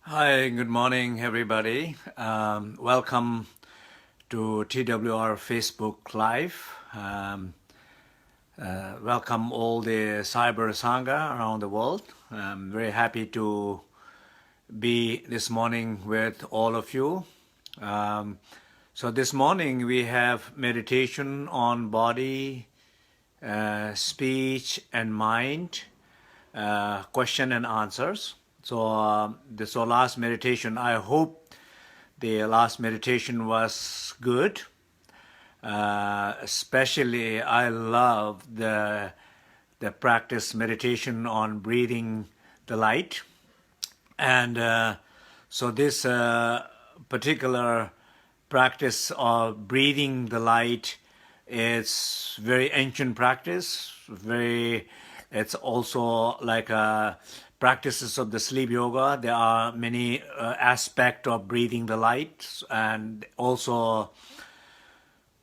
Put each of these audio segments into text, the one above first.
Hi, good morning, everybody. Welcome to TWR Facebook Live. Welcome all the Cyber Sangha around the world. I'm very happy to be this morning with all of you. So this morning we have meditation on body, speech, and mind, question and answers. So this last meditation, I hope the last meditation was good. Especially, I love the practice meditation on breathing the light. And so this particular practice of breathing the light is very ancient practice. It's also like practices of the sleep yoga. There are many aspects of breathing the light, and also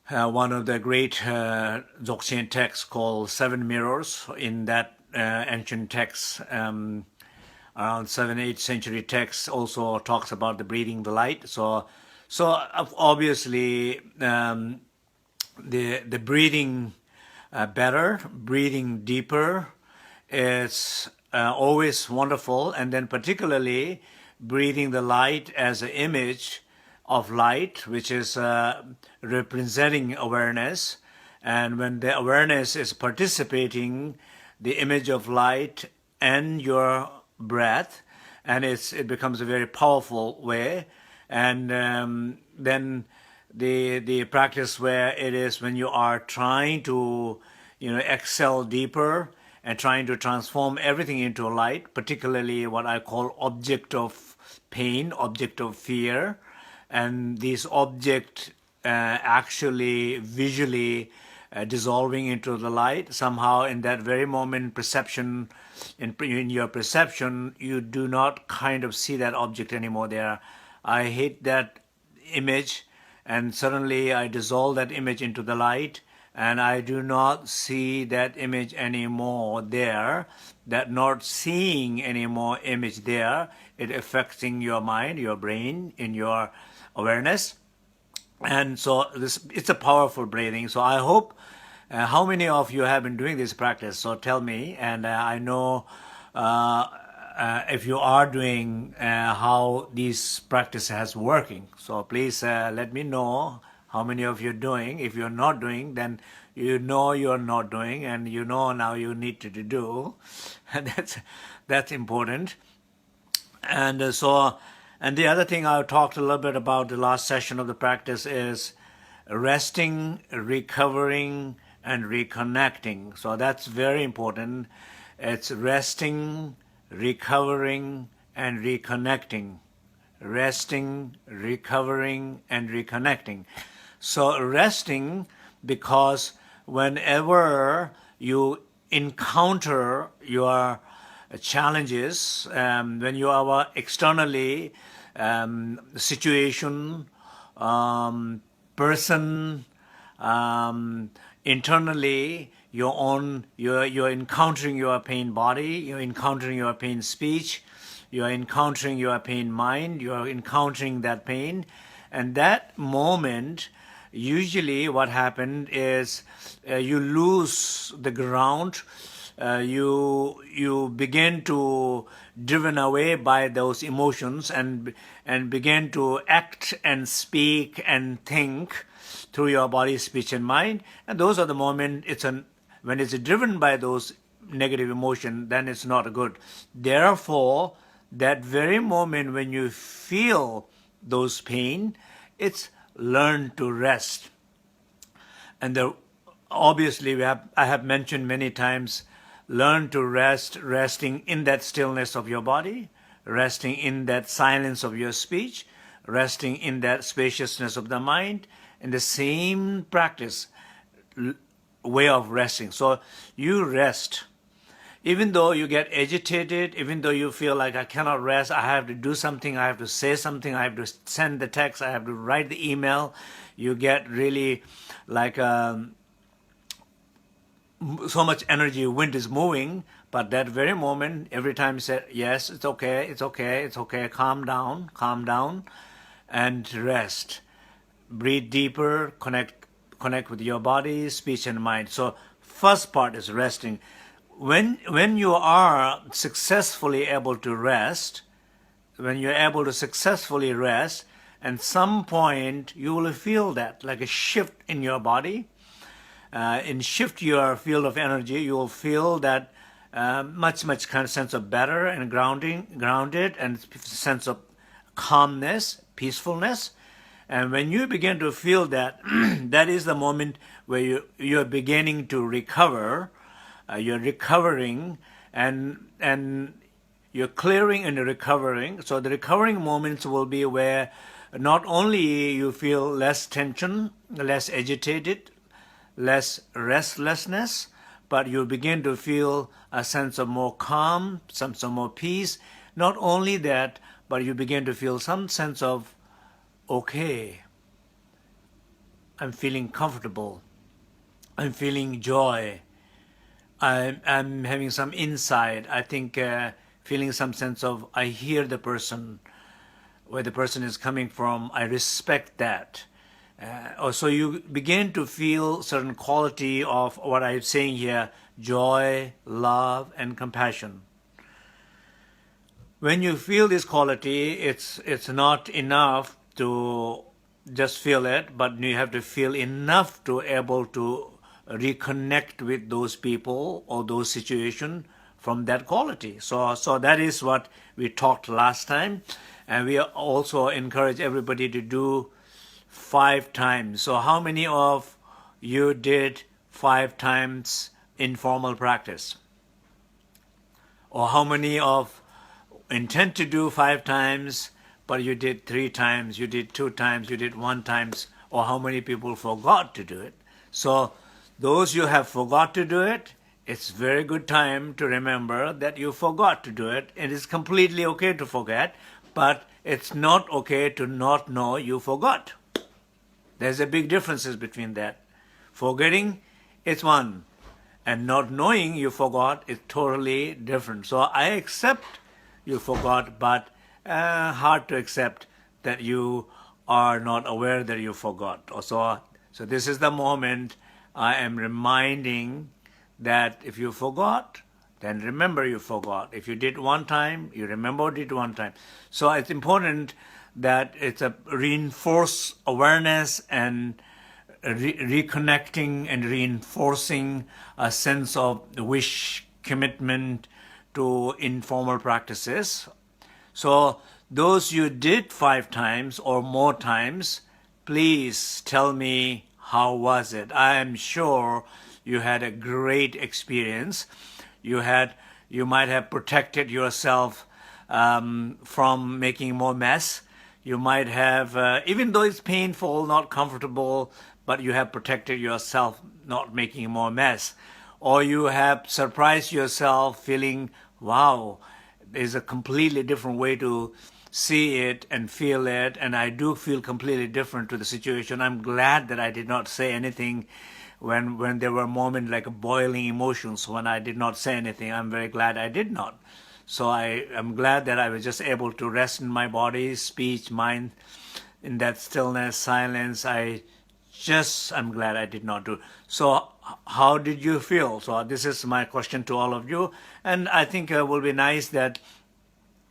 one of the great Dzogchen texts called Seven Mirrors. In that ancient text, around 7th, 8th century text also talks about the breathing the light. So obviously the breathing better, breathing deeper is always wonderful, and then particularly breathing the light as an image of light, which is representing awareness. And when the awareness is participating, the image of light and your breath, and it becomes a very powerful way. And then the practice where it is when you are trying to excel deeper and trying to transform everything into light, particularly what I call object of pain, object of fear, and these objects actually visually dissolving into the light. Somehow in that very moment perception, in your perception, you do not kind of see that object anymore there. I hate that image, and suddenly I dissolve that image into the light, and I do not see that image anymore there. That not seeing anymore image there, it affecting your mind, your brain, in your awareness. And so it's a powerful breathing. So I hope, how many of you have been doing this practice? So tell me, and I know if you are doing how this practice has working. So please let me know how many of you are doing. If you're not doing, then you know you're not doing, and you know now you need to do. And that's important. And and the other thing I talked a little bit about the last session of the practice is resting, recovering, and reconnecting. So that's very important. It's resting, recovering, and reconnecting. Resting, recovering, and reconnecting. So resting, because whenever you encounter your challenges, when you are externally situation, person, internally you're encountering your pain body, you're encountering your pain speech, you're encountering your pain mind, you're encountering that pain. And that moment, usually what happened is you lose the ground. You begin to driven away by those emotions, and begin to act and speak and think through your body, speech, and mind. And those are the moment when it's driven by those negative emotion, then it's not good. Therefore, that very moment when you feel those pain, it's learn to rest. And obviously I have mentioned many times, learn to rest, resting in that stillness of your body, resting in that silence of your speech, resting in that spaciousness of the mind, in the same practice, way of resting. So you rest. Even though you get agitated, even though you feel like I cannot rest, I have to do something, I have to say something, I have to send the text, I have to write the email, you get really like so much energy, wind is moving, But that very moment, every time you say, yes, it's okay, it's okay, it's okay, calm down, and rest. Breathe deeper, connect with your body, speech, and mind. So first part is resting. When you are successfully able to rest, when you're able to successfully rest, at some point you will feel that like a shift in your body. In shift your field of energy, you will feel that much kind of sense of better and grounded, and sense of calmness, peacefulness. And when you begin to feel that, that is the moment where you're beginning to recover. You're recovering, and you're clearing and recovering. So the recovering moments will be where not only you feel less tension, less agitated, less restlessness, but you begin to feel a sense of more calm, some more peace. Not only that, but you begin to feel some sense of, okay, I'm feeling comfortable, I'm feeling joy, I'm having some insight. I think feeling some sense of, I hear the person, where the person is coming from, I respect that. So you begin to feel certain quality of what I'm saying here, joy, love, and compassion. When you feel this quality, it's not enough to just feel it, but you have to feel enough to able to reconnect with those people or those situations from that quality. So that is what we talked last time, and we also encourage everybody to do 5 times. So how many of you did 5 times informal practice? Or how many of intend to do 5 times, but you did 3 times, you did 2 times, you did 1 times, or how many people forgot to do it? So those you have forgot to do it, it's very good time to remember that you forgot to do it. It is completely okay to forget, but it's not okay to not know you forgot. There's a big difference between that. Forgetting is one, and not knowing you forgot is totally different. So I accept you forgot, but hard to accept that you are not aware that you forgot. So this is the moment I am reminding that if you forgot, then remember you forgot. If you did 1 time, you remember did 1 time. So it's important that it's a reinforced awareness and reconnecting and reinforcing a sense of wish, commitment to informal practices. So those you did 5 times or more times, please tell me how was it. I am sure you had a great experience. You might have protected yourself from making more mess. You might have, even though it's painful, not comfortable, but you have protected yourself not making more mess. Or you have surprised yourself feeling, wow, there's a completely different way to see it and feel it, and I do feel completely different to the situation. I'm glad that I did not say anything when there were moments like boiling emotions when I did not say anything. I'm very glad I did not. So I am glad that I was just able to rest in my body, speech, mind, in that stillness, silence. I'm glad I did not do. So how did you feel? So this is my question to all of you. And I think it will be nice that,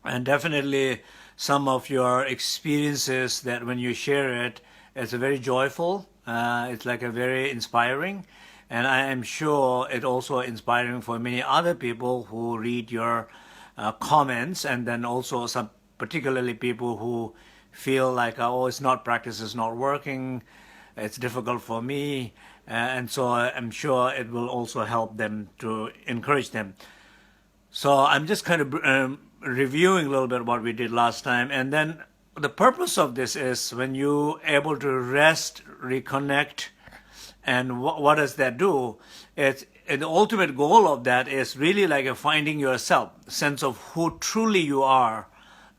and definitely some of your experiences that when you share it, it's very joyful. It's like a very inspiring. And I am sure it also inspiring for many other people who read your comments, and then also some particularly people who feel like, oh, practice is not working, it's difficult for me, and so I'm sure it will also help them to encourage them. So I'm just kind of reviewing a little bit what we did last time, and then the purpose of this is when you able to rest, reconnect, and what does that do? And the ultimate goal of that is really like a finding yourself, sense of who truly you are,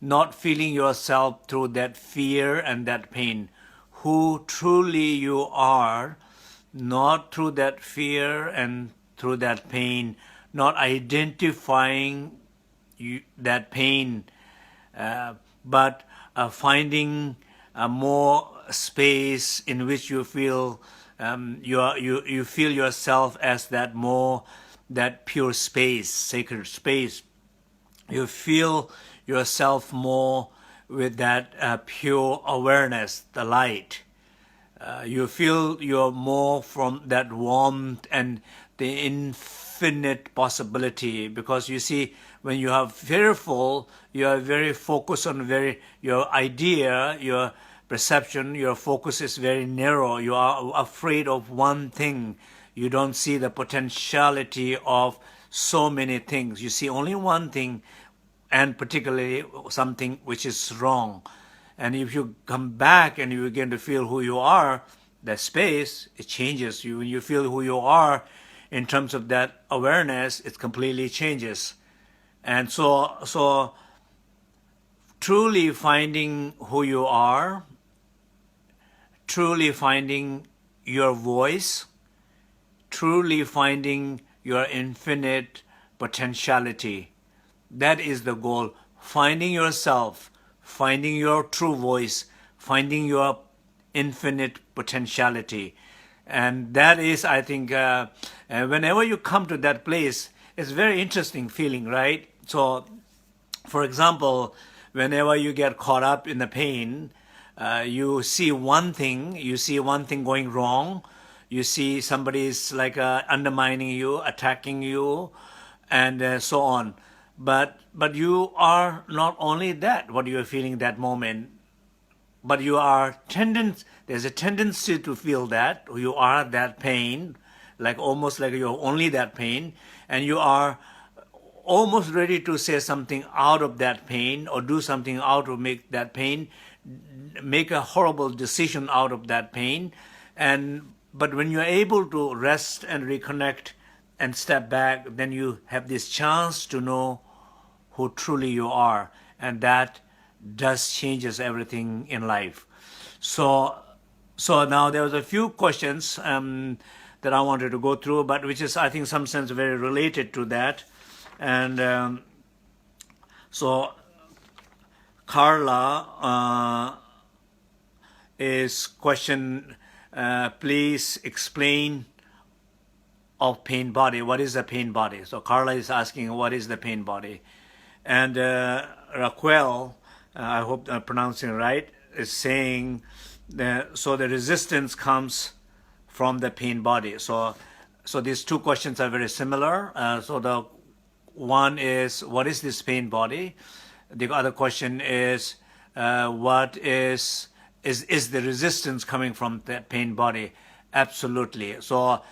not feeling yourself through that fear and that pain. Who truly you are, not through that fear and through that pain, not identifying that pain, but finding more space in which you feel you feel yourself as that pure space, sacred space. You feel yourself more with that pure awareness, the light. You feel you're more from that warmth and the infinite possibility, because you see, when you are fearful, you are very focused on your idea, your perception, your focus is very narrow. You are afraid of one thing. You don't see the potentiality of so many things. You see only one thing, and particularly something which is wrong. And if you come back and you begin to feel who you are, that space, it changes you. When you feel who you are in terms of that awareness, it completely changes. And so truly finding who you are, truly finding your voice, truly finding your infinite potentiality, that is the goal. Finding yourself, finding your true voice, finding your infinite potentiality. And that is, I think, whenever you come to that place, it's a very interesting feeling, right? So, for example, whenever you get caught up in the pain, you see one thing going wrong, you see somebody's like undermining you, attacking you, and so on. But you are not only that, what you are feeling that moment, but there's a tendency to feel that you are that pain, like almost like you're only that pain, and you are almost ready to say something out of that pain or do something out of make that pain, make a horrible decision out of that pain. But when you're able to rest and reconnect and step back, then you have this chance to know who truly you are, and that does changes everything in life. So now there was a few questions that I wanted to go through, but which is, I think, some sense very related to that. And so Carla is question, please explain of pain body. What is the pain body? So Carla is asking, what is the pain body? And Raquel, I hope I'm pronouncing it right, is saying so the resistance comes from the pain body. So these two questions are very similar. So the one is, what is this pain body? The other question is, what is the resistance coming from that pain body? Absolutely. So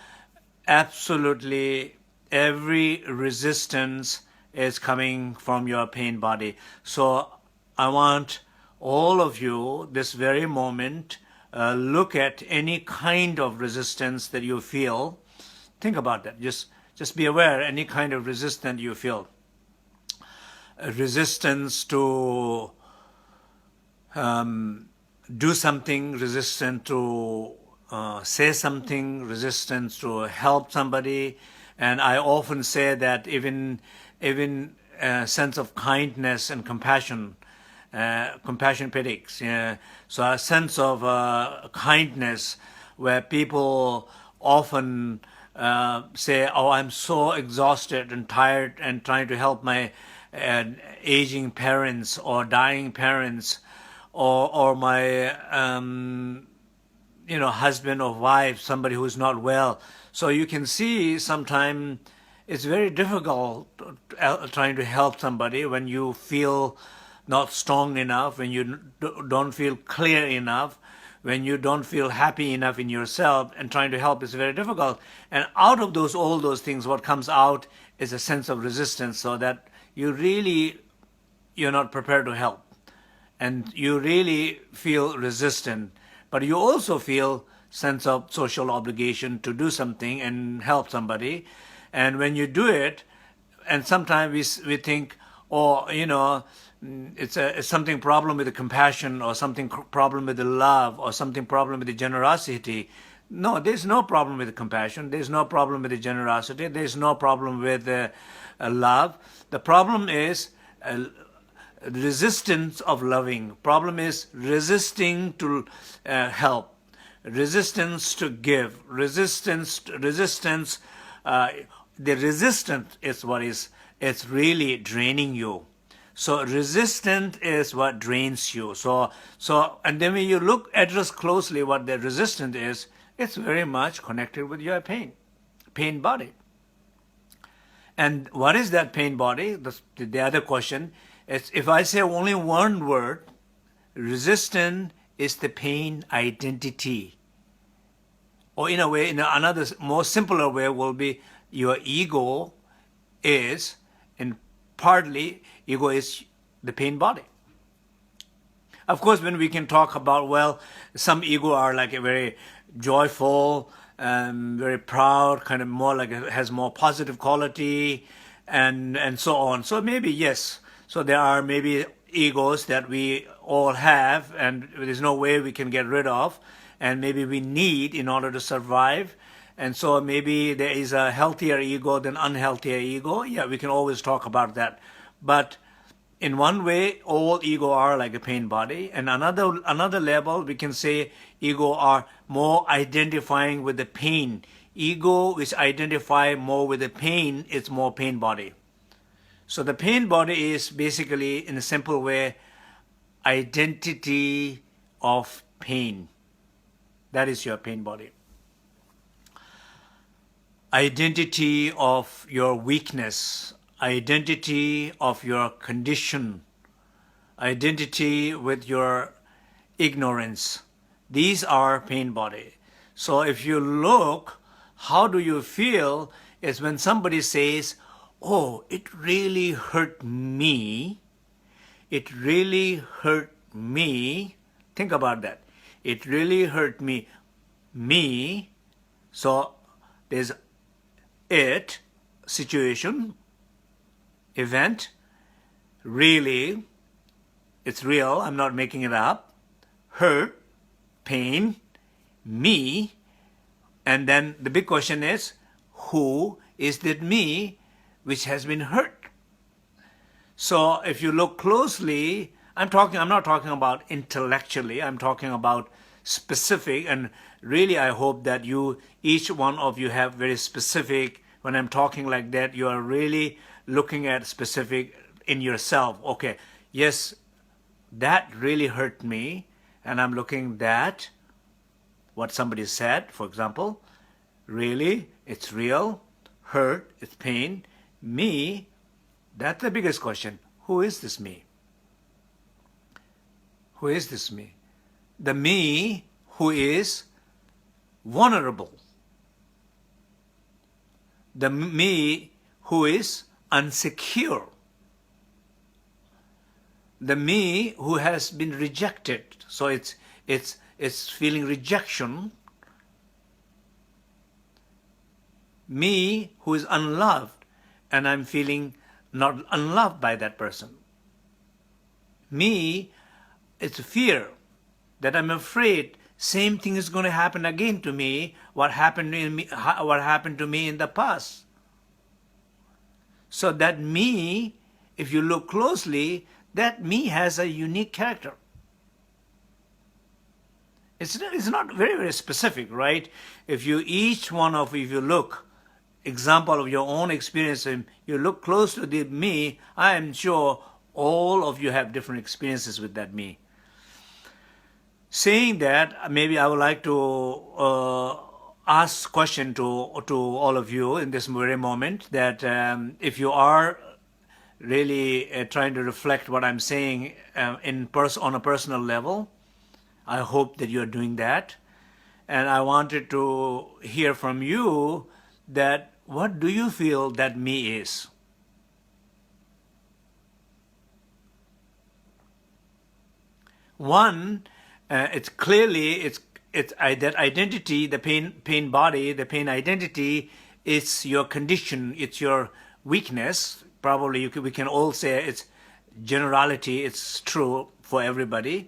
absolutely every resistance is coming from your pain body. So I want all of you this very moment, look at any kind of resistance that you feel. Think about that. Just be aware, any kind of resistance you feel. Resistance to do something, resistance to say something, resistance to help somebody. And I often say that even a sense of kindness and compassion, compassion predicts. So a sense of kindness, where people often say, oh, I'm so exhausted and tired and trying to help my aging parents or dying parents, or my husband or wife, somebody who's not well. So you can see sometimes it's very difficult trying to help somebody when you feel not strong enough, when you don't feel clear enough, when you don't feel happy enough in yourself, and trying to help is very difficult. And out of all those things, what comes out is a sense of resistance, so that you're not prepared to help. And you really feel resistant, but you also feel sense of social obligation to do something and help somebody. And when you do it, and sometimes we think, oh, it's something problem with the compassion, or something problem with the love, or something problem with the generosity. No, there's no problem with compassion. There's no problem with the generosity. There's no problem with love. The problem is resistance of loving. Problem is resisting to help, resistance to give, resistance. The resistance is what is, it's really draining you. So resistance is what drains you. And then when you address closely what the resistance is, it's very much connected with your pain body. And what is that pain body? The other question is, if I say only one word, resistance is the pain identity. Or in a way, in another more simpler way will be your ego is, and partly ego is the pain body. Of course, when we can talk about, well, some ego are like a very joyful, very proud, kind of more like it has more positive quality, and so on. So maybe yes. So there are maybe egos that we all have, and there's no way we can get rid of, and maybe we need in order to survive. And so maybe there is a healthier ego than unhealthier ego. Yeah, we can always talk about that. But in one way, all ego are like a pain body. And another level, we can say ego are more identifying with the pain. Ego which identify more with the pain, it's more pain body. So the pain body is basically, in a simple way, identity of pain. That is your pain body. Identity of your weakness, identity of your condition, identity with your ignorance. These are pain body. So if you look, how do you feel is when somebody says, oh, it really hurt me. It really hurt me. Think about that. It really hurt me. Me. So there's it, situation, event, really, it's real, I'm not making it up, hurt, pain, me, and then the big question is, who is that me which has been hurt? So if you look closely, I'm not talking about intellectually, I'm talking about specific, and really I hope that each one of you have very specific, when I'm talking like that, you are really looking at specific in yourself. Okay, yes, that really hurt me, and I'm looking at what somebody said, for example, really, it's real, hurt, it's pain, me, that's the biggest question. Who is this me? Who is this me? The me who is vulnerable. The me who is insecure. The me who has been rejected. So it's feeling rejection. Me who is unloved, and I'm feeling not unloved by that person. Me, it's fear that I'm afraid same thing is going to happen again to me, what happened to me in the past. So that me, if you look closely, that me has a unique character. It's not very, very specific, right? If you look, example of your own experience, and you look close to the me, I am sure all of you have different experiences with that me. Saying that, maybe I would like to ask question to all of you in this very moment, that if you are really trying to reflect what I'm saying on a personal level, I hope that you're doing that. And I wanted to hear from you that what do you feel that me is? One, it's clearly that identity, the pain body, the pain identity, it's your condition, it's your weakness. Probably we can all say it's generality, it's true for everybody,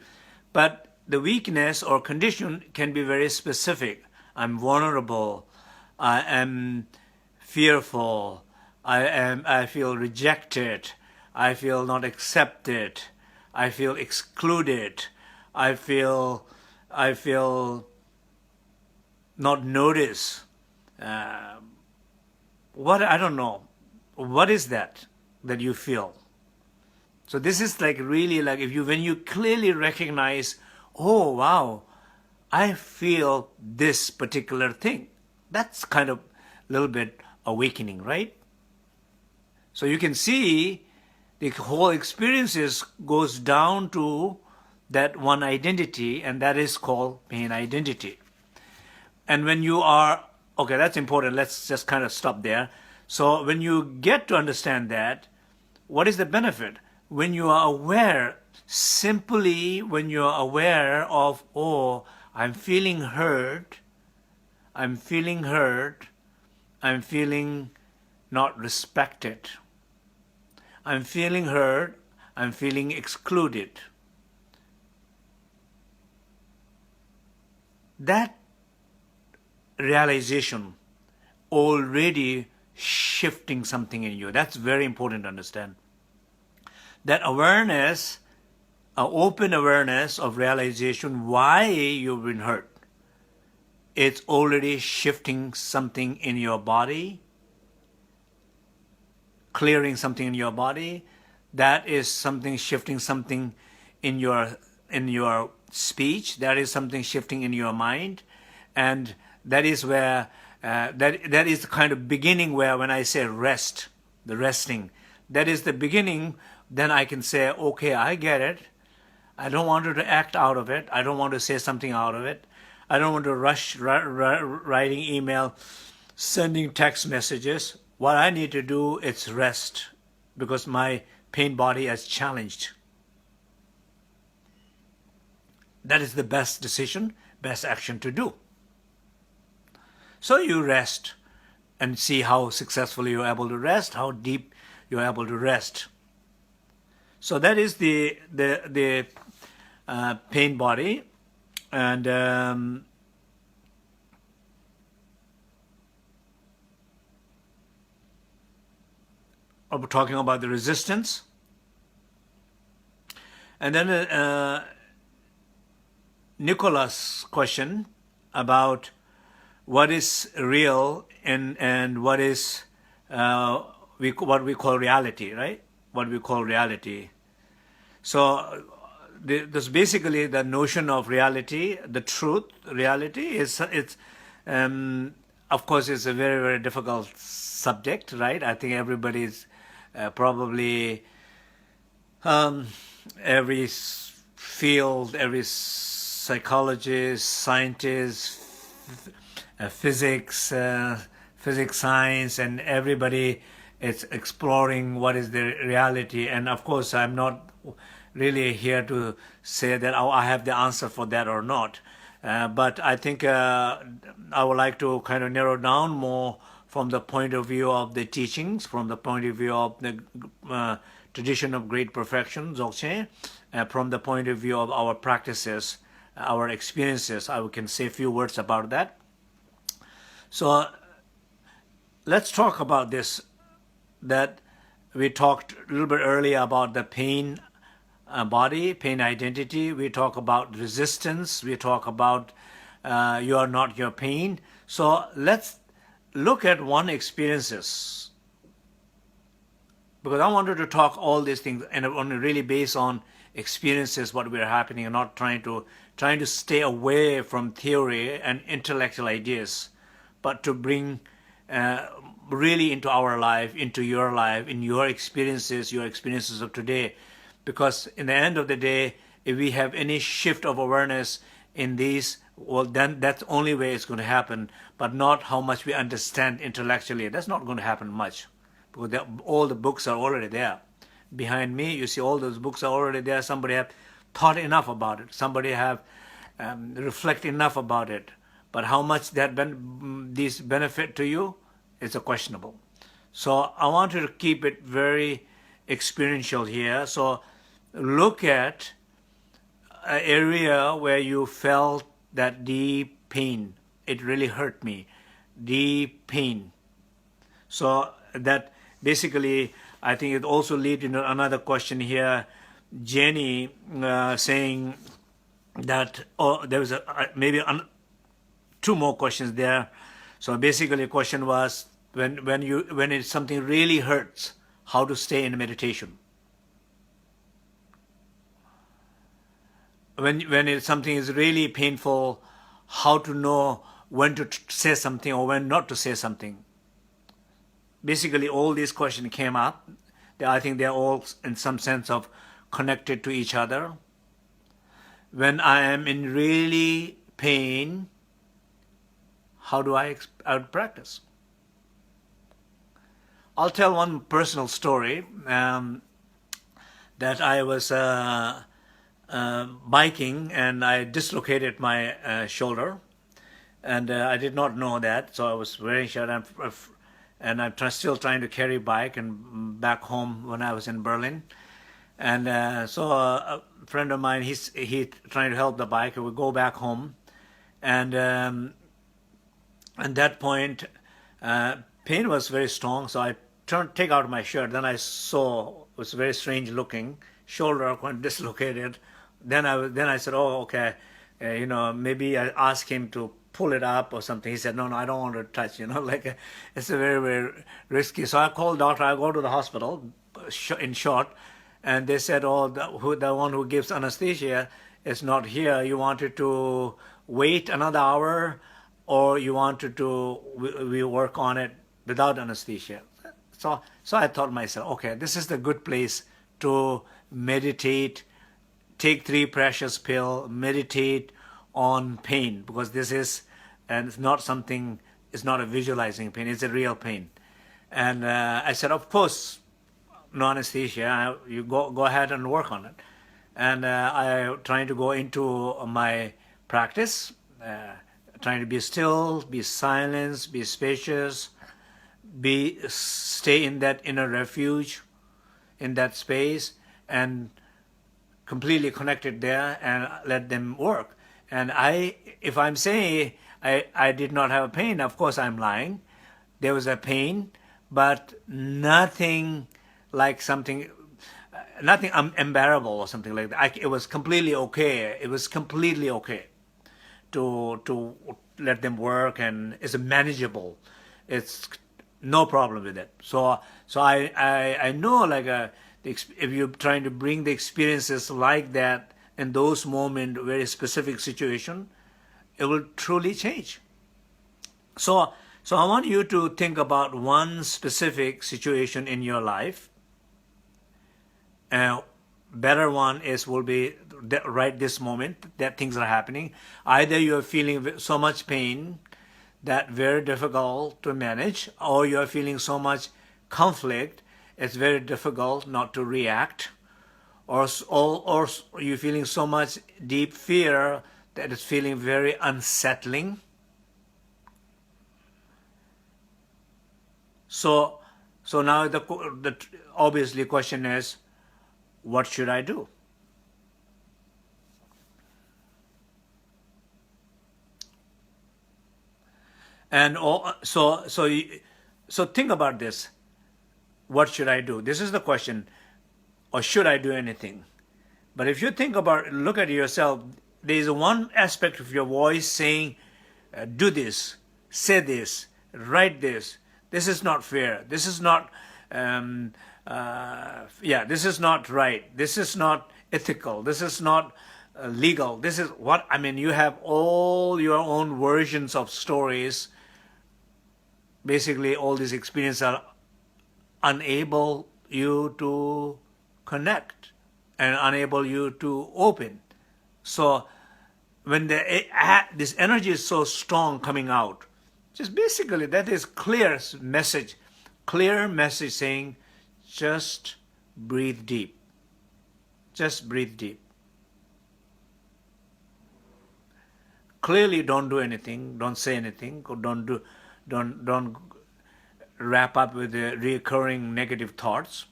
but the weakness or condition can be very specific. I'm vulnerable, I am fearful, I feel rejected, I feel not accepted, I feel excluded, I feel not noticed. Uh, what, I don't know. What is that you feel? So this is like really like if you when you clearly recognize, oh wow, I feel this particular thing. That's kind of a little bit awakening, right? So you can see the whole experiences goes down to that one identity, and that is called pain identity. And when you are, okay, that's important. Let's just kind of stop there. So when you get to understand that, what is the benefit? When you are aware, simply when you are aware of, oh, I'm feeling hurt, I'm feeling hurt, I'm feeling not respected, I'm feeling hurt, I'm feeling excluded. That realization already shifting something in you. That's very important to understand. That awareness, open awareness of realization why you've been hurt, it's already shifting something in your body, clearing something in your body. That is something shifting something in your speech. That is something shifting in your mind, and that is where that is the kind of beginning where when I say rest, the resting, that is the beginning. Then I can say, okay, I get it. I don't want to act out of it. I don't want to say something out of it. I don't want to rush writing email, sending text messages. What I need to do is rest because my pain body has challenged. That is the best decision, best action to do. So you rest and see how successfully you're able to rest, how deep you're able to rest. So that is the pain body, and we're talking about the resistance, and then Nicholas' question about what is real and what is what we call reality, right? What we call reality. So this basically the notion of reality, the truth. Reality is it's of course it's a very very difficult subject, right? I think everybody's probably every field, every psychologist, scientist, physics, physics science, and everybody is exploring what is the reality. And of course, I'm not really here to say that I have the answer for that or not. But I think I would like to kind of narrow down more from the point of view of the teachings, from the point of view of the tradition of great perfection, Dzogchen, from the point of view of our practices, our experiences. I can say a few words about that. So let's talk about this, that we talked a little bit earlier about the pain body, pain identity. We talk about resistance. We talk about you are not your pain. So let's look at one experiences, because I wanted to talk all these things and on really based on experiences, what we're happening, and not trying to stay away from theory and intellectual ideas, but to bring really into our life, into your life, in your experiences of today. Because in the end of the day, if we have any shift of awareness in these, well, then that's the only way it's going to happen, but not how much we understand intellectually. That's not going to happen much, because all the books are already there. Behind me, you see all those books are already there. Somebody have thought enough about it. Somebody have reflect enough about it. But how much that these benefit to you is a questionable. So I wanted to keep it very experiential here. So look at an area where you felt that deep pain, it really hurt me. Deep pain. So that basically, I think it also leads into another question here. Jenny saying that, oh, there was maybe two more questions there. So basically, the question was when it's something really hurts, how to stay in meditation. When it's something is really painful, how to know when to say something or when not to say something. Basically, all these questions came up. I think they're all in some sense of connected to each other. When I am in really pain, how do I practice? I'll tell one personal story that I was biking and I dislocated my shoulder, and I did not know that, so I was wearing shirt and I'm still trying to carry bike and back home when I was in Berlin. And so a friend of mine, he trying to help the bike, and we go back home, and at that point, pain was very strong. So I take out my shirt. Then I saw it was very strange looking shoulder quite dislocated. Then I said, oh, okay, maybe I asked him to pull it up or something. He said, no, I don't want to touch. Like it's a very, very risky. So I called doctor. I go to the hospital, in short, and they said, oh, the one who gives anesthesia is not here. You wanted to wait another hour, or you wanted to we work on it without anesthesia. So I thought myself, okay, this is the good place to meditate, take 3 precious pill, meditate on pain, because this is, and it's not something, it's not a visualizing pain, it's a real pain. And I said, of course, no anesthesia, you go ahead and work on it. And I trying to go into my practice, trying to be still, be silent, be spacious, stay in that inner refuge, in that space, and completely connected there, and let them work. And if I'm saying I did not have a pain, of course I'm lying. There was a pain, but nothing like something, nothing unbearable or something like that. It was completely okay. It was completely okay to let them work, and it's manageable. It's no problem with it. So I know, like if you're trying to bring the experiences like that in those moments, very specific situation, it will truly change. So I want you to think about one specific situation in your life. Better one will be right this moment that things are happening. Either you are feeling so much pain that very difficult to manage, or you are feeling so much conflict, it's very difficult not to react, or you're feeling so much deep fear that it's feeling very unsettling. So now the obviously question is, what should I do? And so think about this. What should I do? This is the question. Or should I do anything? But if you think about it, look at yourself, there is one aspect of your voice saying, do this, say this, write this. This is not fair. This is not, this is not right. This is not ethical. This is not legal. This is what, you have all your own versions of stories. Basically, all these experiences are unable you to connect and unable you to open. So when this energy is so strong coming out, just basically that is clear message saying, just breathe deep. Just breathe deep. Clearly don't do anything, don't say anything, don't wrap up with the recurring negative thoughts.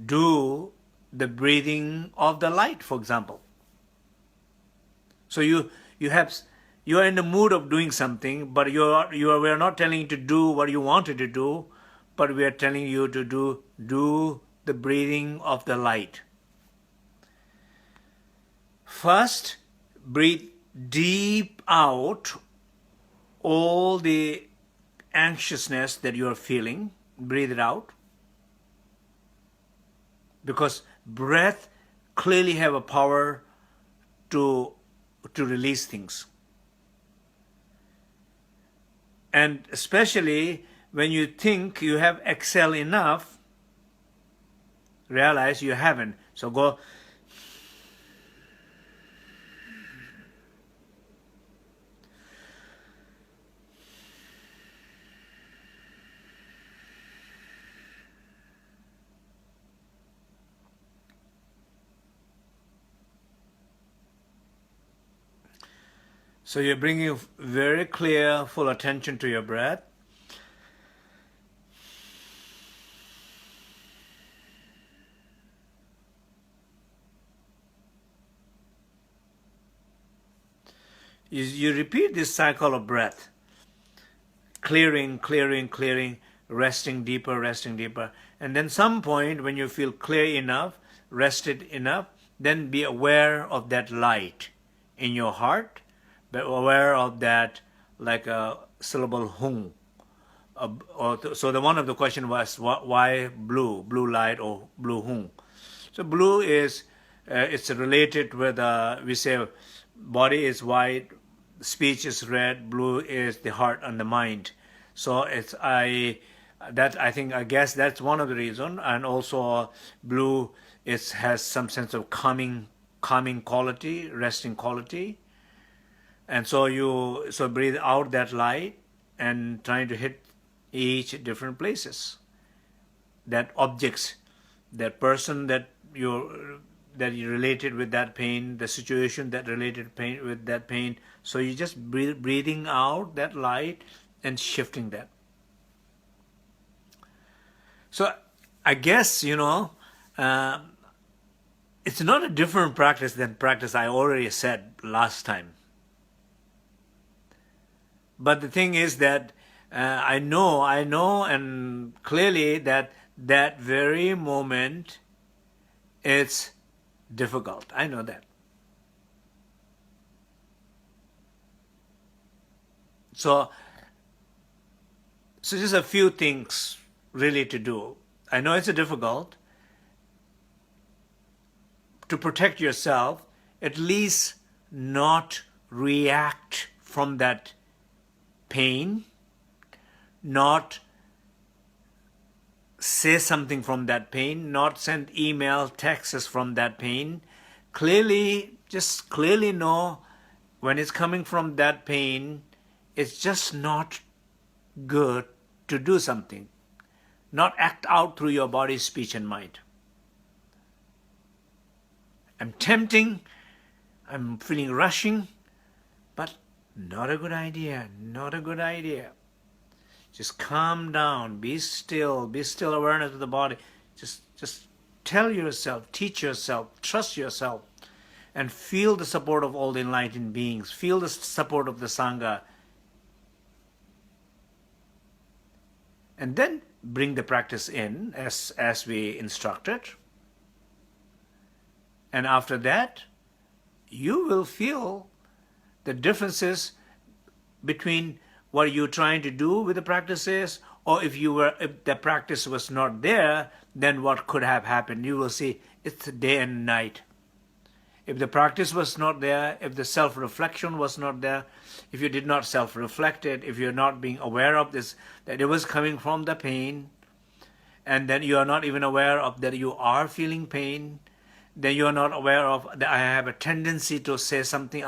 Do the breathing of the light, for example. So you are in the mood of doing something, but we are not telling you to do what you wanted to do, but we are telling you to do the breathing of the light. First, breathe deep out all the anxiousness that you are feeling. Breathe it out. Because breath clearly have a power to release things. And especially when you think you have exhaled enough, realize you haven't. So go. So you're bringing very clear, full attention to your breath. You repeat this cycle of breath. Clearing, clearing, clearing, resting deeper, and then some point when you feel clear enough, rested enough, then be aware of that light in your heart, be aware of that, like a syllable hung. So the one of the question was why blue light or blue hung. So blue is it's related with we say body is white, speech is red, blue is the heart and the mind. So I guess that's one of the reason, and also blue has some sense of calming quality, resting quality, and so breathe out that light and trying to hit each different places, that objects, that person that you related with that pain, the situation that related pain with that pain. So you just breathing out that light and shifting that. So I guess, it's not a different practice than practice I already said last time. But the thing is that I know and clearly that very moment it's difficult. I know that. So just a few things really to do. I know it's difficult. To protect yourself, at least not react from that pain, not say something from that pain, not send email, texts from that pain. Just clearly know when it's coming from that pain, it's just not good to do something. Not act out through your body, speech, and mind. I'm tempting, I'm feeling rushing, but not a good idea, not a good idea. Just calm down, be still awareness of the body. Just tell yourself, teach yourself, trust yourself, and feel the support of all the enlightened beings. Feel the support of the Sangha. And then bring the practice in as we instructed. And after that, you will feel the differences between what you're trying to do with the practices, or if the practice was not there, then what could have happened. You will see it's day and night. If the practice was not there, if the self-reflection was not there, if you did not self-reflect it, if you're not being aware of this, that it was coming from the pain, and then you are not even aware of that you are feeling pain, then you are not aware of that I have a tendency to say something,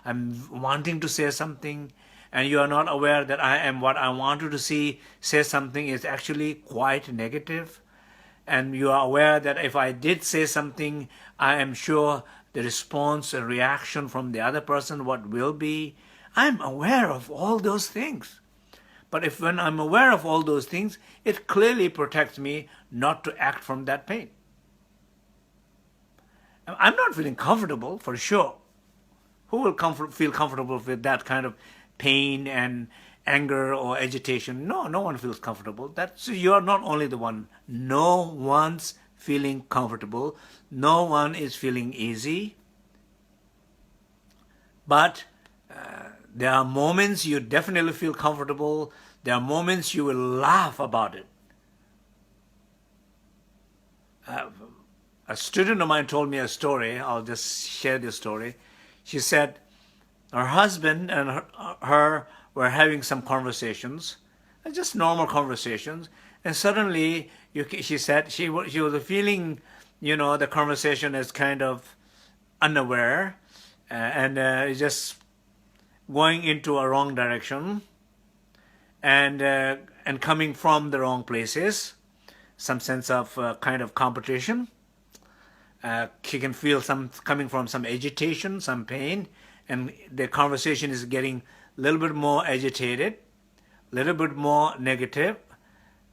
I'm wanting to say something, and you are not aware that what I wanted to say something is actually quite negative, and you are aware that if I did say something, I am sure the response and reaction from the other person, what will be. I'm aware of all those things. But when I'm aware of all those things, it clearly protects me not to act from that pain. I'm not feeling comfortable for sure. Who will feel comfortable with that kind of pain and anger or agitation? No, no one feels comfortable. That's, you're not only the one. No one's feeling comfortable. No one is feeling easy. But there are moments you definitely feel comfortable. There are moments you will laugh about it. A student of mine told me a story. I'll just share this story. She said her husband and her were having some conversations, just normal conversations, and suddenly she said she was feeling, the conversation as kind of unaware and just going into a wrong direction and coming from the wrong places, some sense of kind of competition. She can feel some coming from some agitation, some pain, and the conversation is getting a little bit more agitated, a little bit more negative,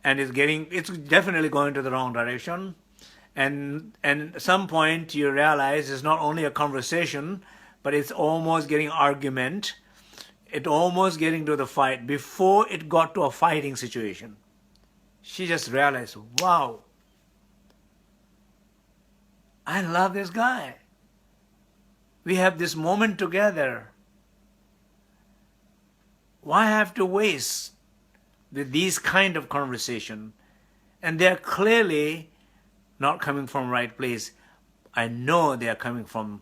and it's definitely going to the wrong direction. And at some point you realize it's not only a conversation, but it's almost getting argument. It's almost getting to the fight before it got to a fighting situation. She just realized, wow, I love this guy. We have this moment together. Why have to waste with these kind of conversation? And they're clearly not coming from right place. I know they are coming from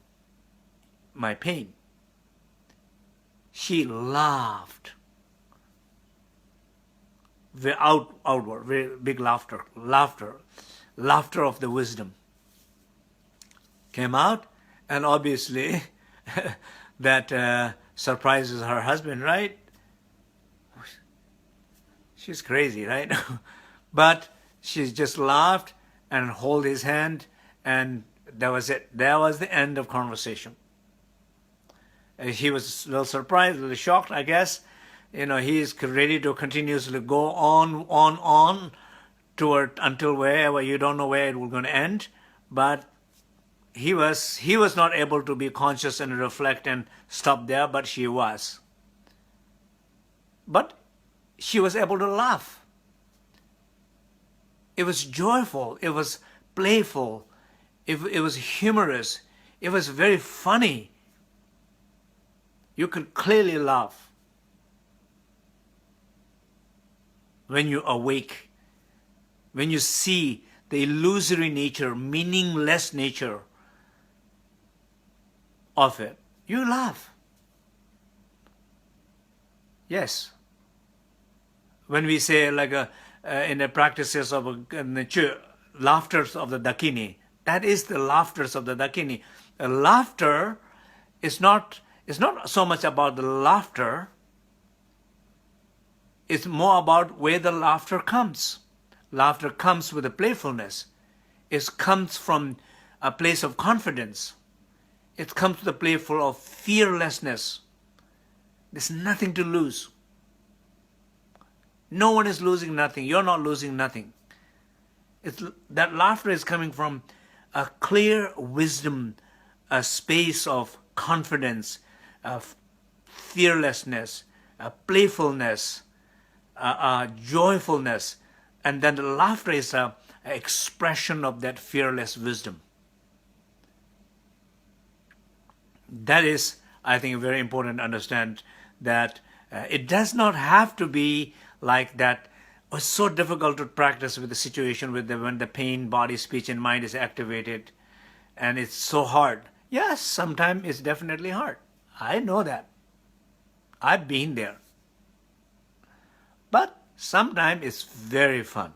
my pain. She laughed. Outward, very big laughter of the wisdom came out, and obviously that surprises her husband, right? She's crazy, right? But she just laughed and held his hand, and that was it. That was the end of conversation. He was a little surprised, a little shocked, I guess. He's ready to continuously go on toward until wherever, you don't know where it will going to end. But he was not able to be conscious and reflect and stop there, but she was. But she was able to laugh. It was joyful. It was playful. It was humorous. It was very funny. You could clearly laugh when you awake, when you see the illusory nature, meaningless nature of it. You laugh. Yes. When we say like in the practices of laughters of the Dakini, that is the laughters of the Dakini. Laughter is not so much about the laughter. It's more about where the laughter comes. Laughter comes with a playfulness. It comes from a place of confidence. It comes to the place of fearlessness. There's nothing to lose. No one is losing nothing. You're not losing nothing. That laughter is coming from a clear wisdom, a space of confidence, of fearlessness, a playfulness, a joyfulness. And then the laughter is an expression of that fearless wisdom. That is, I think, very important to understand that it does not have to be like that. It's so difficult to practice with the situation when the pain, body, speech, and mind is activated, and it's so hard. Yes, sometimes it's definitely hard. I know that. I've been there. But sometimes it's very fun,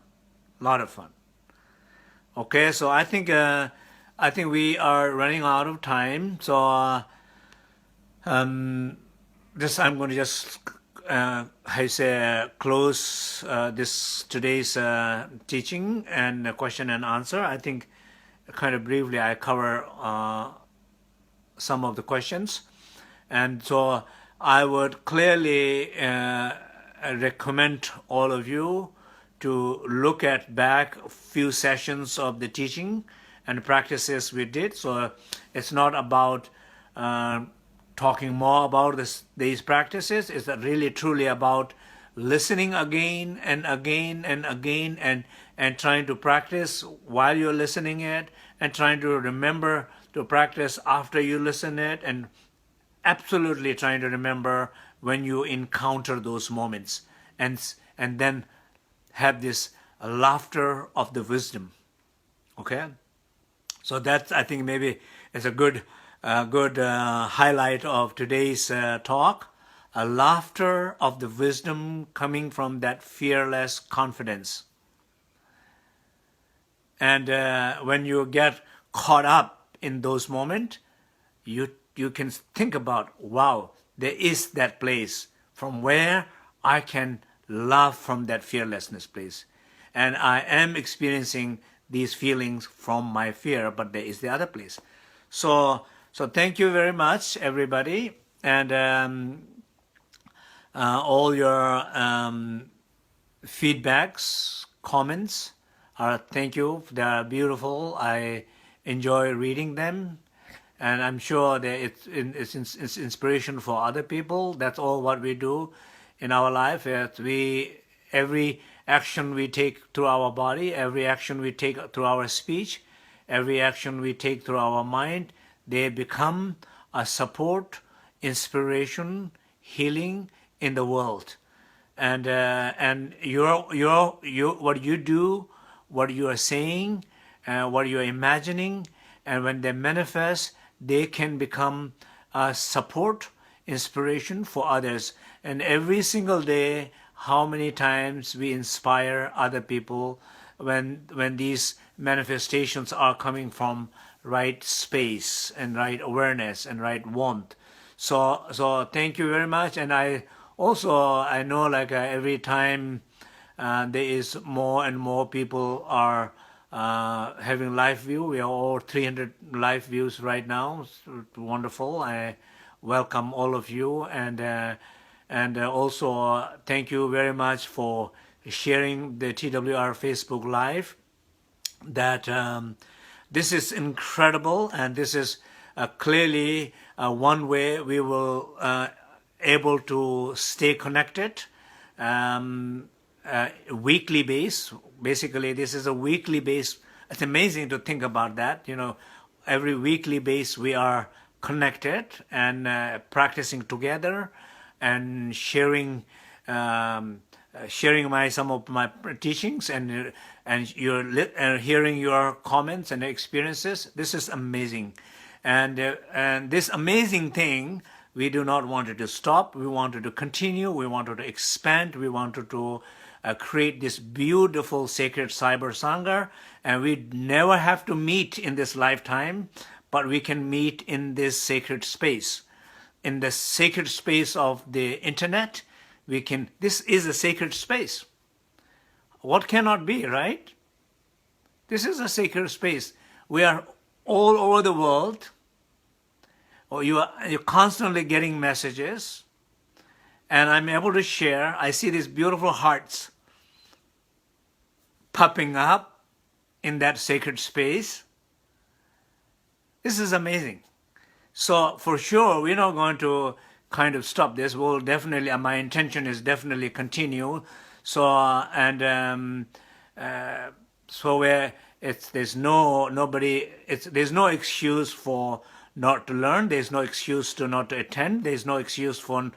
a lot of fun. Okay, so I think we are running out of time. So I'm going to just close this today's teaching and question and answer. I think kind of briefly I cover some of the questions, and so I would clearly recommend all of you to look at back a few sessions of the teaching and practices we did. So it's not about talking more about these practices. It's really truly about listening again and again and again, and trying to practice while you're listening it, and trying to remember to practice after you listen it, and absolutely trying to remember when you encounter those moments, and then have this laughter of the wisdom. Okay, so that's, I think, maybe is a good highlight of today's talk. A laughter of the wisdom coming from that fearless confidence. And when you get caught up in those moments, you can think about, wow, there is that place from where I can laugh from that fearlessness place. And I am experiencing these feelings from my fear, but there is the other place. So thank you very much, everybody. And all your feedbacks, comments, thank you. They are beautiful. I enjoy reading them. And I'm sure that it's inspiration for other people. That's all what we do in our life. Every action we take through our body, every action we take through our speech, every action we take through our mind, they become a support, inspiration, healing in the world. And what you do, what you are saying, what you are imagining, and when they manifest, they can become a support, inspiration for others. And every single day, how many times we inspire other people when these manifestations are coming from right space and right awareness and right warmth. So thank you very much. And I know, like, every time there is more and more people are having live view. We are all 300 live views right now. It's wonderful. I welcome all of you, and also thank you very much for sharing the TWR Facebook Live. That this is incredible, and this is clearly one way we will able to stay connected. Weekly base. Basically, this is a weekly base. It's amazing to think about that. Every weekly base we are connected and practicing together and sharing some of my teachings, and you're hearing your comments and experiences. This is amazing, and this amazing thing, we do not want it to stop. We wanted to continue. We wanted to expand. We wanted to create this beautiful sacred cyber sangha, and we never have to meet in this lifetime, but we can meet in this sacred space. In the sacred space of the internet, this is a sacred space. What cannot be, right? This is a sacred space. We are all over the world. You're constantly getting messages, and I'm able to share. I see these beautiful hearts popping up in that sacred space. This is amazing. So for sure, we're not going to kind of stop this. We'll definitely, my intention is definitely continue. So there's no excuse for not to learn. There's no excuse to not to attend. There's no excuse for,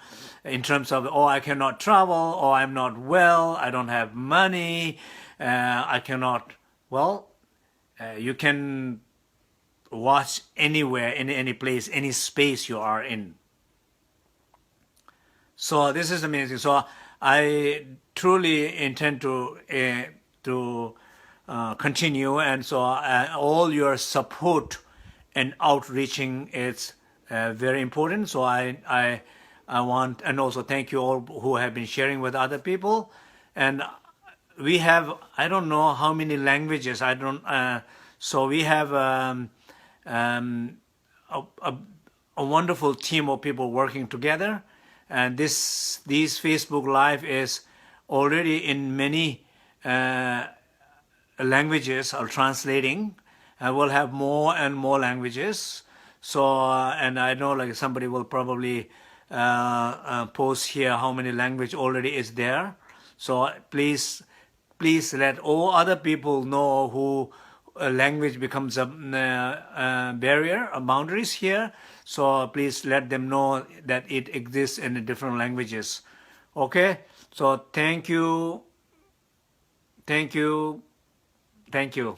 in terms of, I cannot travel, or I'm not well, I don't have money, I cannot. Well, you can watch anywhere, in any place, any space you are in. So this is amazing. So I truly intend to continue, and so all your support and outreaching is very important. So I want, and also thank you all who have been sharing with other people. And we have, I don't know how many languages. So we have a wonderful team of people working together, and these Facebook Live is already in many languages are translating. we'll have more and more languages. So, and I know like somebody will probably post here how many language already is there. So please let all other people know who language becomes a barrier, boundaries here. So please let them know that it exists in different languages. Okay, so thank you, thank you, thank you.